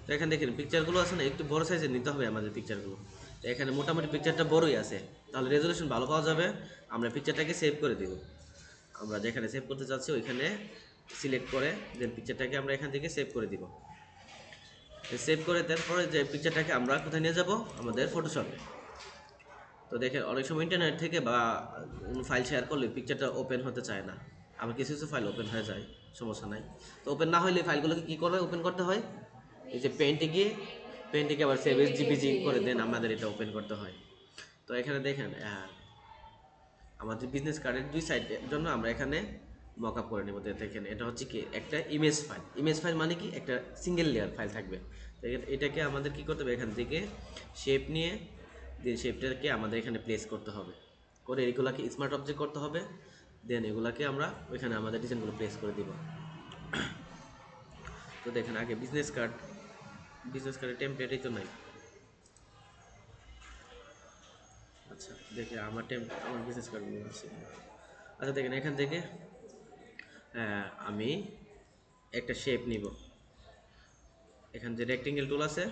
তো এখানে দেখেন পিকচারগুলো আছে না, একটু বড় সাইজের নিতে হবে আমাদের পিকচারগুলো। তো এখানে মোটামুটি পিকচারটা বড়ই আছে, তাহলে রেজলিউশন ভালো পাওয়া যাবে। আমরা পিকচারটাকে সেভ করে দিব, আমরা যেখানে সেভ করতে চাচ্ছি ওইখানে সিলেক্ট করে দেন পিকচারটাকে আমরা এখান থেকে সেভ করে দিব। সেভ করে তারপরে যে পিকচারটাকে আমরা কোথায় নিয়ে যাব, আমাদের ফটোশপে। তো দেখেন অনেক সময় ইন্টারনেট থেকে বা ফাইল শেয়ার করলে পিকচারটা ওপেন হতে চায় না, আবার কিছু কিছু ফাইল ওপেন হয়ে যায়, সমস্যা নাই। তো ওপেন না হলে ফাইলগুলোকে কী করবে, ওপেন করতে হয় এই যে পেন্টে গিয়ে আবার সেভ এস জিপিজি করে দেন আমাদের এটা ওপেন করতে হয়। তো এখানে দেখেন আমাদের বিজনেস কার্ডের দুই সাইডের জন্য আমরা এখানে মক আপ করে নেব। দেখেন এটা হচ্ছে কি একটা ইমেজ ফাইল মানে কি একটা সিঙ্গেল লেয়ার ফাইল থাকবে। তো এটাকে আমাদের কি করতে হবে, এখান থেকে শেপ নিয়ে দেন শেপটাকে আমাদের এখানে প্লেস করতে হবে, করে এগুলাকে স্মার্ট অবজেক্ট করতে হবে। দেন এগুলাকে আমরা ওইখানে আমাদের ডিজাইনগুলো প্লেস করে দিব। তো দেখেন আগে বিজনেস কার্ডের টেমপ্লেটই তো নাই। আচ্ছা দেখে আমার বিজনেস কার্ডগুলো আছে। আচ্ছা দেখেন এখান থেকে আমি একটা শেপ নিব। এখান যে রেক্টেঙ্গেল টুল আছে,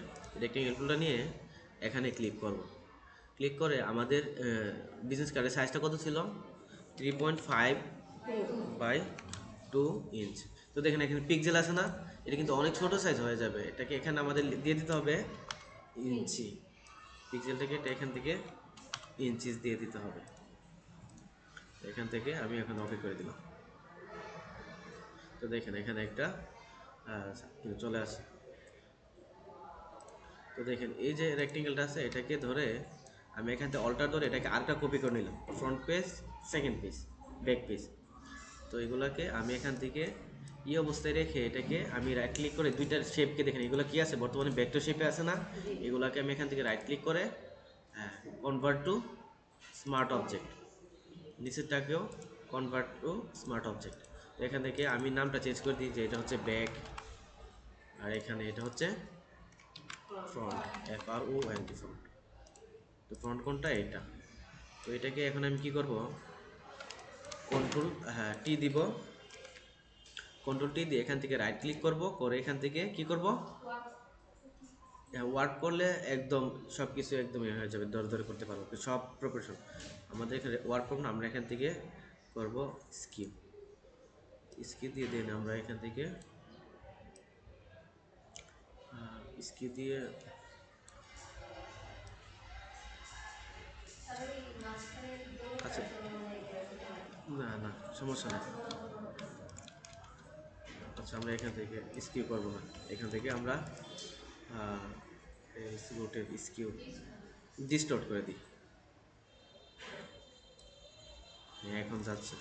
রেক্টেঙ্গেল টুলটা নিয়ে এখানে ক্লিক করব। ক্লিক করে আমাদের বিজনেস কার্ডের সাইজটা কত ছিল, 3.5/2 ইঞ্চ। তো দেখেন এখানে পিক্সেল আছে না, এটা কিন্তু অনেক ছোট সাইজ হয়ে যাবে, এটাকে এখানে আমাদের দিয়ে দিতে হবে ইঞ্চি। পিক্সেলটাকে এটা এখান থেকে ইঞ্চিস দিয়ে দিতে হবে। এখান থেকে আমি এখন ওকে করে দিলাম। তো দেখেন এখানে একটা চলে আসে। তো দেখেন এই যে রেক্টেঙ্গেলটা আছে, এটাকে ধরে আমি এখান থেকে অল্টার ধরে এটাকে আরেকটা কপি করে নিলাম, front page, second page, back page. তো এগুলাকে আমি এখান থেকে অবস্থায় রেখে এটাকে আমি রাইট ক্লিক করে দুইটার শেপকে দেখেন এগুলো কি আছে বর্তমানে ভেক্টর শেপে আছে না, এগুলাকে আমি এখান থেকে রাইট ক্লিক করে কনভার্ট টু স্মার্ট অবজেক্ট, নিচেরটাকেও কনভার্ট টু স্মার্ট অবজেক্ট। তো এখান থেকে আমি নামটা চেঞ্জ করে দিই যে এটা হচ্ছে ব্যাক, আর এখানে এটা হচ্ছে ফ্রন্ট, FRONT ফ্রন্ট। তো ফ্রন্ট কোনটা, এটা। তো এটাকে এখন আমি কি করব, কন্ট্রোল টি দিব, কন্ট্রোল টি দিয়ে এখান থেকে রাইট ক্লিক করব, করে এখান থেকে কি করব, ওয়ার্ক করলে একদম সব কিছু একদম হয়ে যাবে, ধরে ধরে করতে পারবো সব প্রপোর্শন। আমাদের এখানে ওয়ার্ক করব না, আমরা এখান থেকে করব স্কিপ দিয়ে দিন, আমরা এখান থেকে স্কিপ দিয়ে আচ্ছা না না সমস্যা নেই। আচ্ছা আমরা এখান থেকে স্কিউ করবো না, এখান থেকে আমরা রুটের স্কিউ ডিস্টর্ট করে দিই। এখন যাচ্ছে,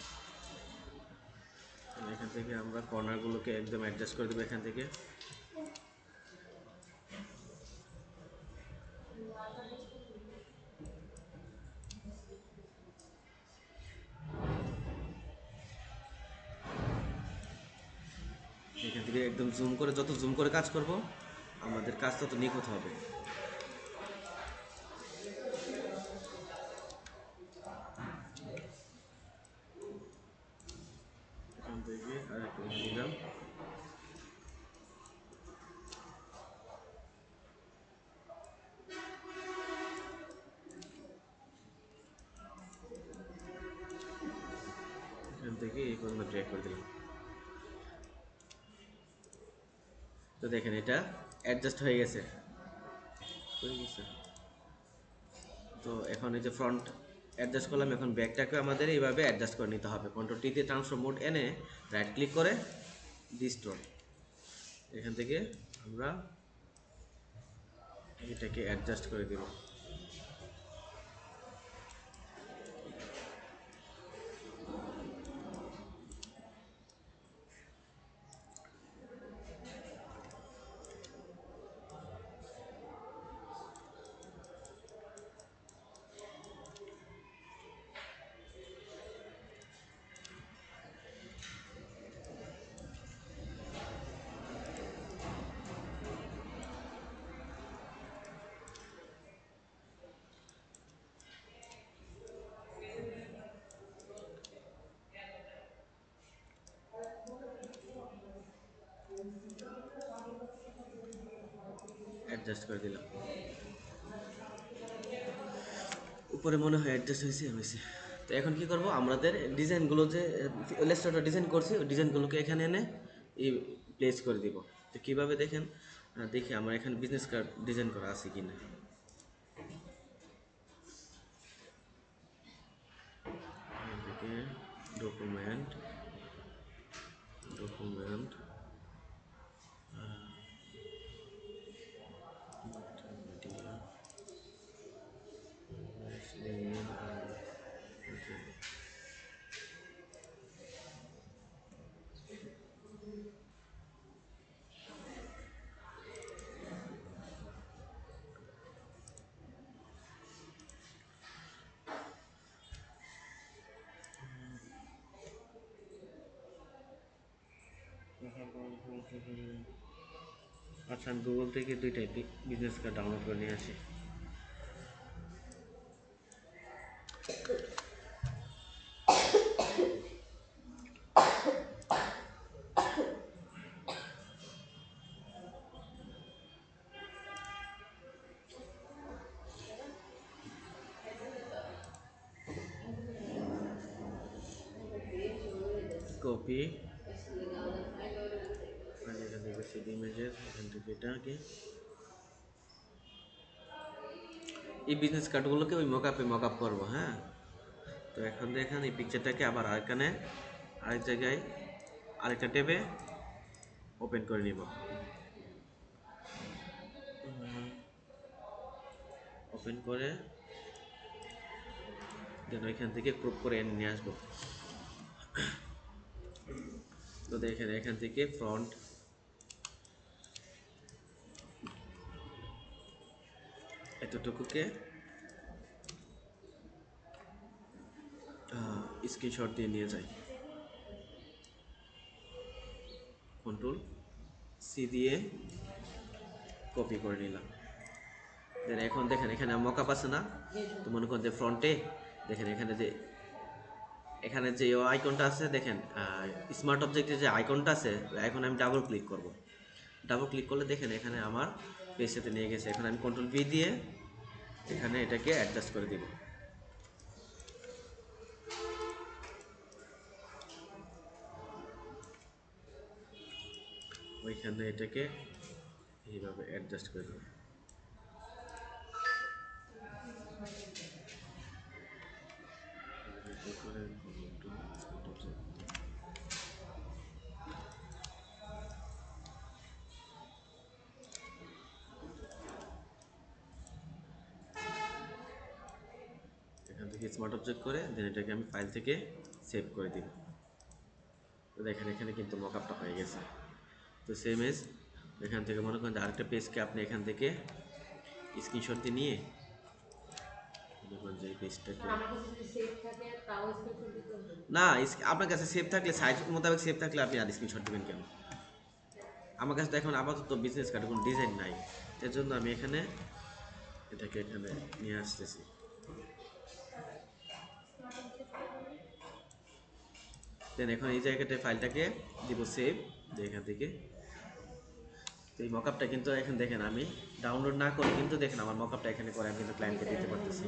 এখান থেকে আমরা কর্নারগুলোকে একদম অ্যাডজাস্ট করে দেবো এখান থেকে। এখান থেকে একদম জুম করে, যত জুম করে কাজ করব আমাদের কাজ তত নিখুঁত হবে। এখান থেকে আর একটু দিলাম, এখান থেকে এই পর্যন্ত ড্র্যাগ করে দিলাম। তো দেখেন এটা অ্যাডজাস্ট হয়ে গেছে। তো এখন এই যে ফ্রন্ট অ্যাডজাস্ট করলাম, এখন ব্যাকটাকে আমাদের এইভাবে অ্যাডজাস্ট করে নিতে হবে। কন্ট্রোল টি দিয়ে ট্রান্সফর্ম মোড এনে রাইট ক্লিক করে ডিস্টর্ট, এখান থেকে আমরা এটাকে অ্যাডজাস্ট করে দেব। অ্যাডজাস্ট করে দিলাম। উপরে মনে হয় অ্যাডজাস্ট হয়েছে। তো এখন কি করব, আমাদের ডিজাইনগুলো যে ইলাস্ট্রেটর ডিজাইন করছি ওই ডিজাইনগুলোকে এখানে এনে এই প্লেস করে দিব। তো কীভাবে দেখেন, দেখি আমার এখানে বিজনেস কার্ড ডিজাইন করা আছে কি না। ডকুমেন্ট ডকুমেন্ট আচ্ছা, আমি গুগল থেকে দুইটাই বিজনেস কার্ড ডাউনলোড করে নিয়ে আসি। কপি, এখান থেকে সিডি ইমেজেস, এখান থেকে এটাকে এই বিজনেস কার্ডগুলোকে ওই মক আপ করবো। হ্যাঁ, তো এখন দেখেন এই পিকচারটাকে আবার আরেক জায়গায় আরেকটা ট্যাবে ওপেন করে নিব। ওপেন করে দেন ওইখান থেকে ক্রপ করে এনে নিয়ে আসবো। তো দেখেন এখান থেকে ফ্রন্ট এতটুকুকে স্ক্রিনশট দিয়ে নিয়ে যাই, কন্ট্রোল সি দিয়ে কপি করে নিলাম। দেন এখন দেখেন এখানে মকআপ আছে না, তো মনে করেন যে ফ্রন্টে দেখেন এখানে যে আইকনটা আছে দেখেন, স্মার্ট অবজেক্টের যে আইকনটা আছে, এখন আমি ডাবল ক্লিক করব। ডাবল ক্লিক করলে দেখেন এখানে আমার পেজটাতে নিয়ে গেছে। এখন আমি কন্ট্রোল ভি দিয়ে এখানে এটাকে অ্যাডজাস্ট করে দিব। ওইখানে এটাকে এইভাবে অ্যাডজাস্ট করে দেব। এখান থেকে স্মার্ট অবজেক্ট করে দেন এটাকে আমি ফাইল থেকে সেভ করে দিব। তো দেখেন এখানে কিন্তু মকআপটা হয়ে গেছে। তো সেম এজ এখান থেকে মনে করেন যে আরেকটা পেজকে আপনি এখান থেকে স্ক্রিনশট দিয়ে নিয়ে যে পেজটাকে না, আপনার কাছে সেভ থাকলে সাইজ মোতাবেক সেভ থাকলে আপনি আর স্ক্রিনশট দেবেন কেন? আমার কাছে তো এখন আপাতত বিজনেস কার্ডে কোনো ডিজাইন নাই, এর জন্য আমি এটাকে এখানে নিয়ে আসতেছি। দেন এখন এই জায়গাটায় ফাইলটাকে দিব সেভ, এখান থেকে এই মকআপটা কিন্তু এখন দেখেন আমি ডাউনলোড না করে কিন্তু দেখেন আমার মকআপটা এখানে করে আমি কিন্তু ক্লায়েন্টকে দিতে পারতেছি।